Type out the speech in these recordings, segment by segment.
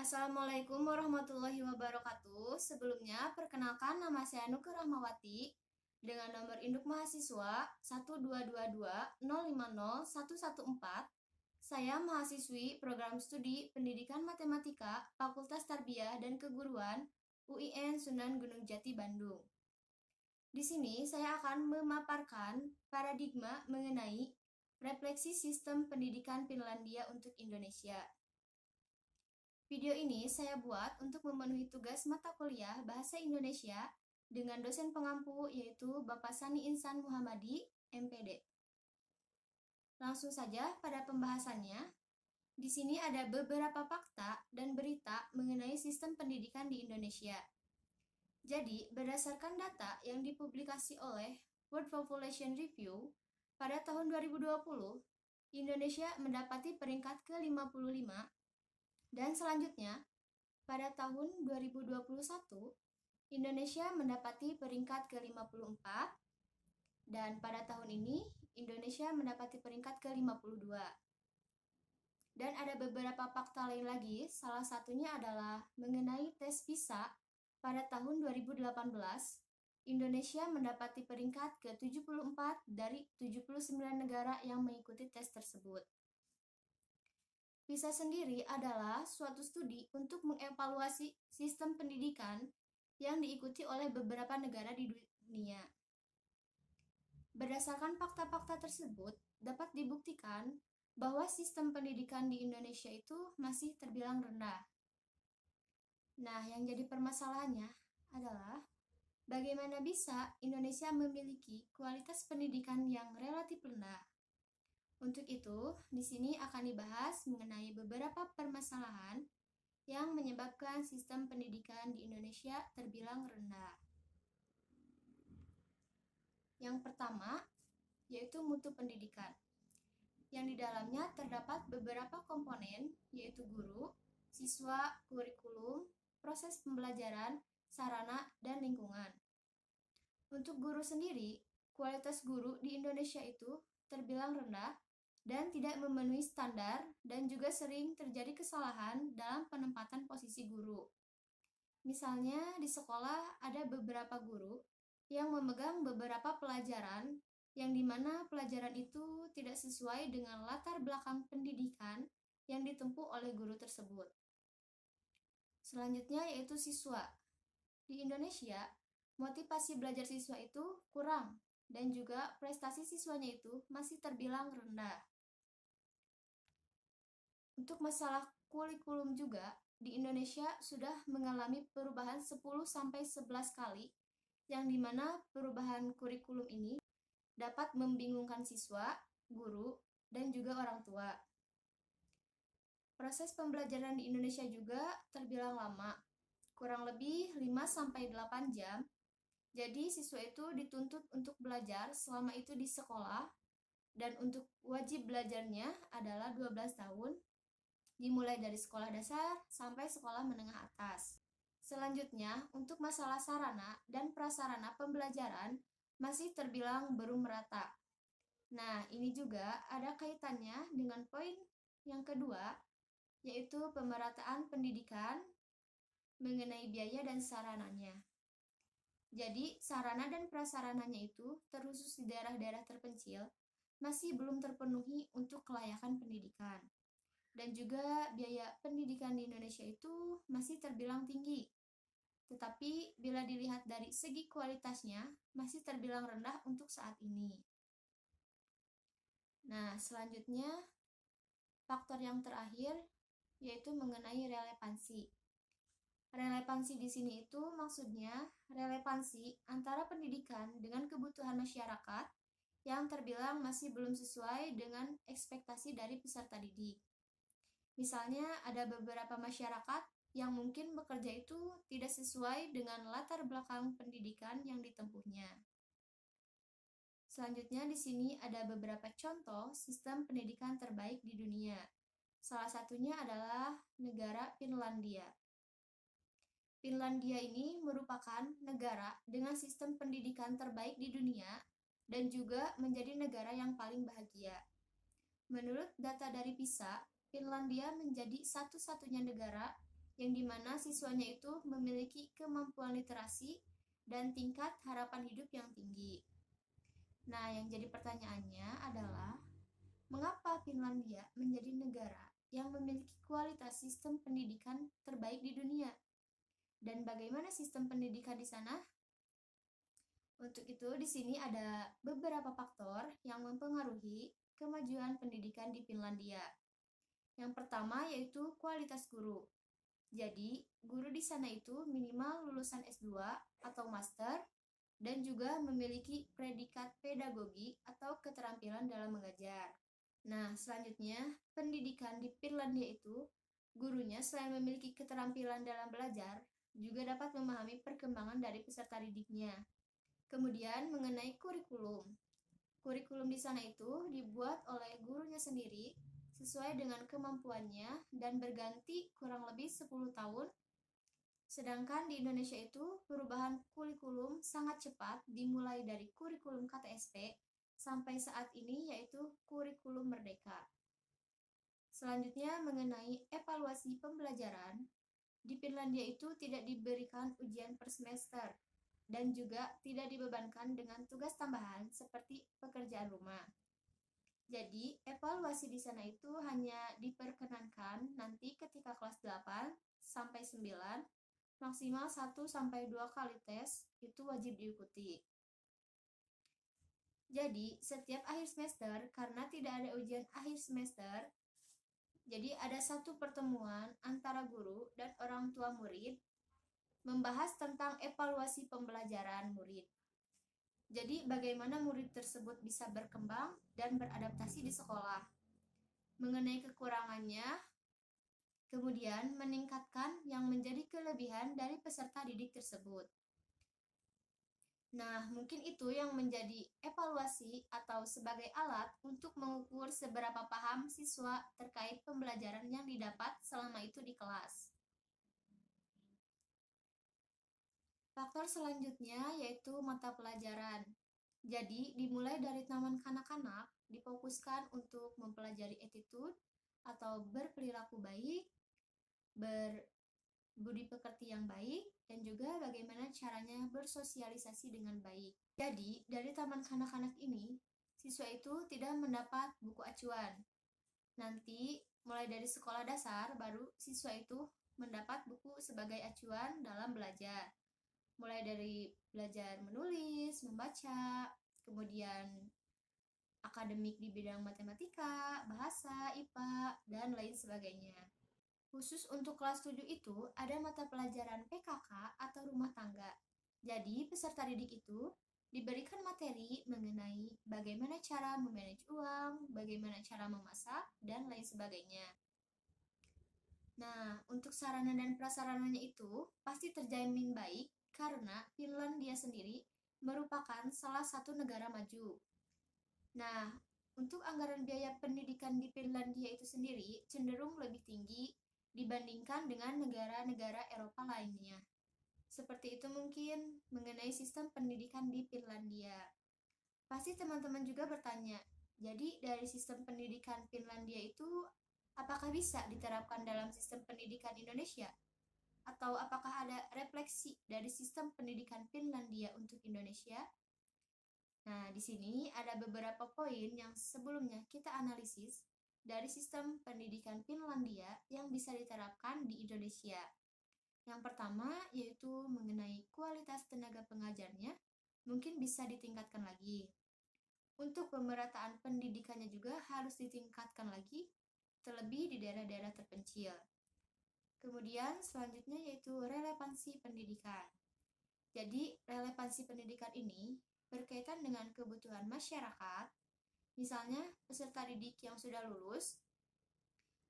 Assalamualaikum warahmatullahi wabarakatuh. Sebelumnya, perkenalkan nama saya Nuke Rahmawati dengan nomor induk mahasiswa 12220501114. Saya mahasiswi program studi Pendidikan Matematika Fakultas Tarbiyah dan Keguruan UIN Sunan Gunung Jati Bandung. Di sini saya akan memaparkan paradigma mengenai refleksi sistem pendidikan Finlandia untuk Indonesia. Video ini saya buat untuk memenuhi tugas mata kuliah Bahasa Indonesia dengan dosen pengampu yaitu Bapak Sani Insan Muhammadi, MPD. Langsung saja pada pembahasannya. Di sini ada beberapa fakta dan berita mengenai sistem pendidikan di Indonesia. Jadi, berdasarkan data yang dipublikasi oleh World Population Review pada tahun 2020, Indonesia mendapati peringkat ke-55. Dan selanjutnya, pada tahun 2021, Indonesia mendapati peringkat ke-54, dan pada tahun ini, Indonesia mendapati peringkat ke-52. Dan ada beberapa fakta lain lagi, salah satunya adalah mengenai tes PISA pada tahun 2018, Indonesia mendapati peringkat ke-74 dari 79 negara yang mengikuti tes tersebut. PISA sendiri adalah suatu studi untuk mengevaluasi sistem pendidikan yang diikuti oleh beberapa negara di dunia. Berdasarkan fakta-fakta tersebut, dapat dibuktikan bahwa sistem pendidikan di Indonesia itu masih terbilang rendah. Nah, yang jadi permasalahannya adalah bagaimana bisa Indonesia memiliki kualitas pendidikan yang relatif rendah. Untuk itu, di sini akan dibahas mengenai beberapa permasalahan yang menyebabkan sistem pendidikan di Indonesia terbilang rendah. Yang pertama, yaitu mutu pendidikan, yang di dalamnya terdapat beberapa komponen, yaitu guru, siswa, kurikulum, proses pembelajaran, sarana, dan lingkungan. Untuk guru sendiri, kualitas guru di Indonesia itu terbilang rendah dan tidak memenuhi standar, dan juga sering terjadi kesalahan dalam penempatan posisi guru. Misalnya, di sekolah ada beberapa guru yang memegang beberapa pelajaran yang dimana pelajaran itu tidak sesuai dengan latar belakang pendidikan yang ditempuh oleh guru tersebut. Selanjutnya yaitu siswa. Di Indonesia, motivasi belajar siswa itu kurang dan juga prestasi siswanya itu masih terbilang rendah. Untuk masalah kurikulum juga, di Indonesia sudah mengalami perubahan 10-11 kali, yang dimana perubahan kurikulum ini dapat membingungkan siswa, guru, dan juga orang tua. Proses pembelajaran di Indonesia juga terbilang lama, kurang lebih 5-8 jam. Jadi siswa itu dituntut untuk belajar selama itu di sekolah, dan untuk wajib belajarnya adalah 12 tahun, dimulai dari sekolah dasar sampai sekolah menengah atas. Selanjutnya, untuk masalah sarana dan prasarana pembelajaran masih terbilang belum merata. Nah, ini juga ada kaitannya dengan poin yang kedua, yaitu pemerataan pendidikan mengenai biaya dan sarananya. Jadi, sarana dan prasarananya itu, terkhusus di daerah-daerah terpencil, masih belum terpenuhi untuk kelayakan pendidikan. Dan juga biaya pendidikan di Indonesia itu masih terbilang tinggi. Tetapi bila dilihat dari segi kualitasnya, masih terbilang rendah untuk saat ini. Nah, selanjutnya faktor yang terakhir yaitu mengenai relevansi. Relevansi di sini itu maksudnya relevansi antara pendidikan dengan kebutuhan masyarakat yang terbilang masih belum sesuai dengan ekspektasi dari peserta didik. Misalnya ada beberapa masyarakat yang mungkin bekerja itu tidak sesuai dengan latar belakang pendidikan yang ditempuhnya. Selanjutnya di sini ada beberapa contoh sistem pendidikan terbaik di dunia. Salah satunya adalah negara Finlandia. Finlandia ini merupakan negara dengan sistem pendidikan terbaik di dunia dan juga menjadi negara yang paling bahagia. Menurut data dari PISA, Finlandia menjadi satu-satunya negara yang dimana siswanya itu memiliki kemampuan literasi dan tingkat harapan hidup yang tinggi. Nah, yang jadi pertanyaannya adalah, mengapa Finlandia menjadi negara yang memiliki kualitas sistem pendidikan terbaik di dunia? Dan bagaimana sistem pendidikan di sana? Untuk itu, di sini ada beberapa faktor yang mempengaruhi kemajuan pendidikan di Finlandia. Yang pertama yaitu kualitas guru. Jadi, guru di sana itu minimal lulusan S2 atau master dan juga memiliki predikat pedagogi atau keterampilan dalam mengajar. Nah, selanjutnya, pendidikan di Finlandia itu, gurunya selain memiliki keterampilan dalam belajar, juga dapat memahami perkembangan dari peserta didiknya. Kemudian, mengenai kurikulum. Kurikulum di sana itu dibuat oleh gurunya sendiri sesuai dengan kemampuannya dan berganti kurang lebih 10 tahun. Sedangkan di Indonesia itu perubahan kurikulum sangat cepat dimulai dari kurikulum KTSP sampai saat ini yaitu kurikulum merdeka. Selanjutnya mengenai evaluasi pembelajaran, di Finlandia itu tidak diberikan ujian per semester dan juga tidak dibebankan dengan tugas tambahan seperti pekerjaan rumah. Jadi, evaluasi di sana itu hanya diperkenankan nanti ketika kelas 8 sampai 9, maksimal 1 sampai 2 kali tes itu wajib diikuti. Jadi, setiap akhir semester karena tidak ada ujian akhir semester, jadi ada satu pertemuan antara guru dan orang tua murid membahas tentang evaluasi pembelajaran murid. Jadi, bagaimana murid tersebut bisa berkembang dan beradaptasi di sekolah. Mengenai kekurangannya, kemudian meningkatkan yang menjadi kelebihan dari peserta didik tersebut. Nah, mungkin itu yang menjadi evaluasi atau sebagai alat untuk mengukur seberapa paham siswa terkait pembelajaran yang didapat selama itu di kelas. Faktor selanjutnya yaitu mata pelajaran. Jadi, dimulai dari taman kanak-kanak, difokuskan untuk mempelajari attitude atau berperilaku baik, berbudi pekerti yang baik, dan juga bagaimana caranya bersosialisasi dengan baik. Jadi, dari taman kanak-kanak ini, siswa itu tidak mendapat buku acuan. Nanti, mulai dari sekolah dasar, baru siswa itu mendapat buku sebagai acuan dalam belajar. Mulai dari belajar menulis, membaca, kemudian akademik di bidang matematika, bahasa, IPA, dan lain sebagainya. Khusus untuk kelas 7 itu ada mata pelajaran PKK atau rumah tangga. Jadi peserta didik itu diberikan materi mengenai bagaimana cara memanage uang, bagaimana cara memasak, dan lain sebagainya. Nah, untuk sarana dan prasarananya itu pasti terjamin baik karena Finlandia sendiri merupakan salah satu negara maju. Nah, untuk anggaran biaya pendidikan di Finlandia itu sendiri cenderung lebih tinggi dibandingkan dengan negara-negara Eropa lainnya. Seperti itu mungkin mengenai sistem pendidikan di Finlandia. Pasti teman-teman juga bertanya, jadi dari sistem pendidikan Finlandia itu apakah bisa diterapkan dalam sistem pendidikan Indonesia? Atau apakah ada refleksi dari sistem pendidikan Finlandia untuk Indonesia? Nah, di sini ada beberapa poin yang sebelumnya kita analisis dari sistem pendidikan Finlandia yang bisa diterapkan di Indonesia. Yang pertama yaitu mengenai kualitas tenaga pengajarnya, mungkin bisa ditingkatkan lagi. Untuk pemerataan pendidikannya juga harus ditingkatkan lagi, terlebih di daerah-daerah terpencil. Kemudian selanjutnya yaitu relevansi pendidikan. Jadi relevansi pendidikan ini berkaitan dengan kebutuhan masyarakat, misalnya peserta didik yang sudah lulus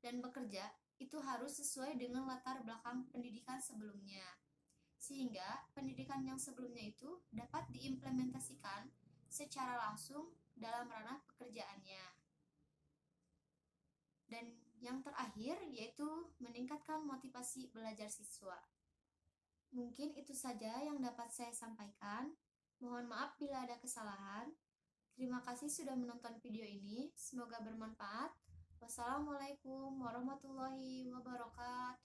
dan bekerja itu harus sesuai dengan latar belakang pendidikan sebelumnya, sehingga pendidikan yang sebelumnya itu dapat diimplementasikan secara langsung dalam ranah pekerjaannya. Dan yang terakhir yaitu meningkatkan motivasi belajar siswa. Mungkin itu saja yang dapat saya sampaikan. Mohon maaf bila ada kesalahan. Terima kasih sudah menonton video ini. Semoga bermanfaat. Wassalamualaikum warahmatullahi wabarakatuh.